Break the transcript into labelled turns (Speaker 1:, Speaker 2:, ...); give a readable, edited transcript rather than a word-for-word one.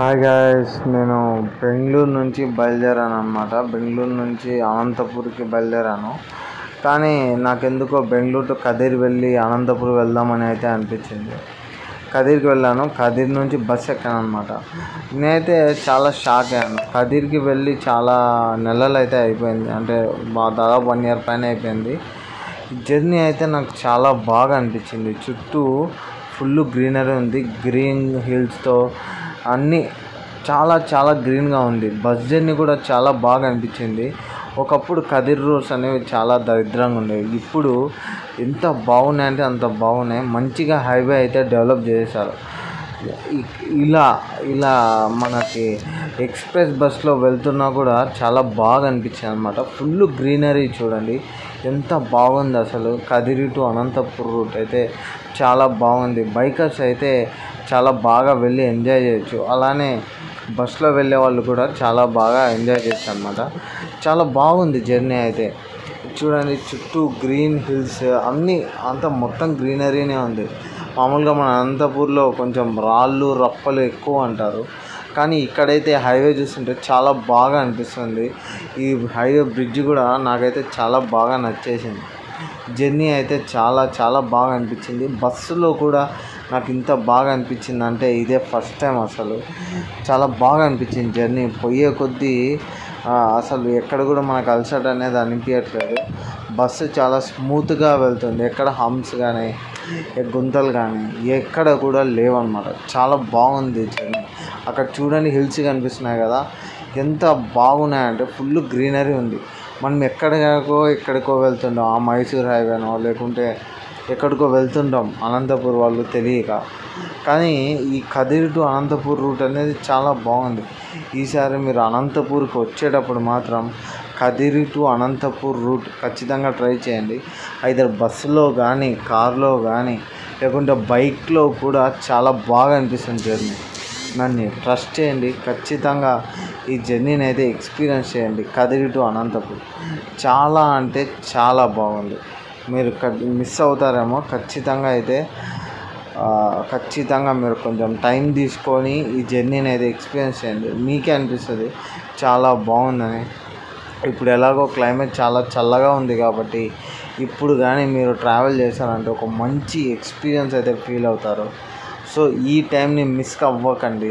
Speaker 1: Hi guys, నేను బెంగళూరు నుంచి బయలుదేరాను అనమాట. బెంగళూరు నుంచి అనంతపూర్కి బయలుదేరాను. కానీ నాకెందుకో బెంగళూరు టు కదిర్ వెళ్ళి అనంతపూర్ వెళ్దామని అయితే అనిపించింది. కదిర్కి వెళ్ళాను. కదిర్ నుంచి బస్ ఎక్కాను అనమాట. నేనైతే చాలా షాక్ అయ్యాను. కదిర్కి వెళ్ళి చాలా నెలలు అయితే అయిపోయింది, అంటే దాదాపు 1 year పైన అయిపోయింది. జర్నీ అయితే నాకు చాలా బాగా అనిపించింది. చుట్టూ ఫుల్ గ్రీనరీ ఉంది, గ్రీన్ హిల్స్తో అన్నీ చాలా చాలా గ్రీన్గా ఉంది. బస్ జర్నీ కూడా చాలా బాగా అనిపించింది. ఒకప్పుడు కదిర్ రోడ్స్ అనేవి చాలా దరిద్రంగా ఉండేవి. ఇప్పుడు ఎంత బాగున్నాయంటే అంత బాగున్నాయి. మంచిగా హైవే అయితే డెవలప్ చేశారు. ఇలా ఇలా మనకి ఎక్స్ప్రెస్ బస్లో వెళ్తున్నా కూడా చాలా బాగా అనిపించింది అనమాట. ఫుల్ గ్రీనరీ చూడండి ఎంత బాగుంది అసలు. కదిరి టు అనంతపూర్ రూట్ అయితే చాలా బాగుంది. బైకర్స్ అయితే చాలా బాగా వెళ్ళి ఎంజాయ్ చేయొచ్చు. అలానే బస్సులో వెళ్ళే వాళ్ళు కూడా చాలా బాగా ఎంజాయ్ చేయొచ్చు అనమాట. చాలా బాగుంది జర్నీ అయితే. చూడండి చుట్టూ గ్రీన్ హిల్స్ అన్నీ, అంతా మొత్తం గ్రీనరీనే ఉంది. మామూలుగా మన అనంతపూర్లో కొంచెం రాళ్ళు రప్పలు ఎక్కువ అంటారు, కానీ ఇక్కడైతే హైవే చూస్తుంటే చాలా బాగా అనిపిస్తుంది. ఈ హైవే బ్రిడ్జ్ కూడా నాకైతే చాలా బాగా నచ్చేసింది. జర్నీ అయితే చాలా చాలా బాగా అనిపించింది. బస్సులో కూడా నాకు ఇంత బాగా అనిపించింది అంటే ఇదే ఫస్ట్ టైం. అసలు చాలా బాగా అనిపించింది జర్నీ. పోయే కొద్దీ అసలు ఎక్కడ కూడా మనకు అలసట అనేది అనిపించట్లేదు. బస్సు చాలా స్మూత్గా వెళ్తుంది. ఎక్కడ హంప్స్ కానీ గుంతలు కానీ ఎక్కడ కూడా లేవన్నమాట. చాలా బాగుంది జర్నీ. అక్కడ చూడండి హిల్స్ కనిపిస్తున్నాయి కదా, ఎంత బాగున్నాయంటే ఫుల్ గ్రీనరీ ఉంది. మనం ఎక్కడికో వెళ్తుంటాం, ఆ మైసూర్ హైవేనో లేకుంటే ఎక్కడికో వెళ్తుంటాం అనంతపూర్ వాళ్ళు తెలియక. కానీ ఈ కదిరి టు అనంతపూర్ రూట్ అనేది చాలా బాగుంది. ఈసారి మీరు అనంతపూర్కి వచ్చేటప్పుడు మాత్రం కదిరి టు అనంతపూర్ రూట్ ఖచ్చితంగా ట్రై చేయండి. అయితే బస్సులో కానీ కార్లో కానీ లేకుంటే బైక్లో కూడా చాలా బాగా అనిపిస్తుంది జర్నీ. నన్ను ట్రస్ట్ చేయండి, ఖచ్చితంగా ఈ జర్నీని అయితే ఎక్స్పీరియన్స్ చేయండి. కదిరి టు అనంతపూర్ చాలా అంటే చాలా బాగుంది. మీరు మిస్ అవుతారేమో. ఖచ్చితంగా మీరు కొంచెం టైం తీసుకొని ఈ జర్నీని అయితే ఎక్స్పీరియన్స్ చేయండి. మీకే అనిపిస్తుంది చాలా బాగుందని. ఇప్పుడు ఎలాగో క్లైమేట్ చాలా చల్లగా ఉంది కాబట్టి ఇప్పుడు కానీ మీరు ట్రావెల్ చేశారంటే ఒక మంచి ఎక్స్పీరియన్స్ అయితే ఫీల్ అవుతారు. సో ఈ టైంని మిస్ అవ్వకండి.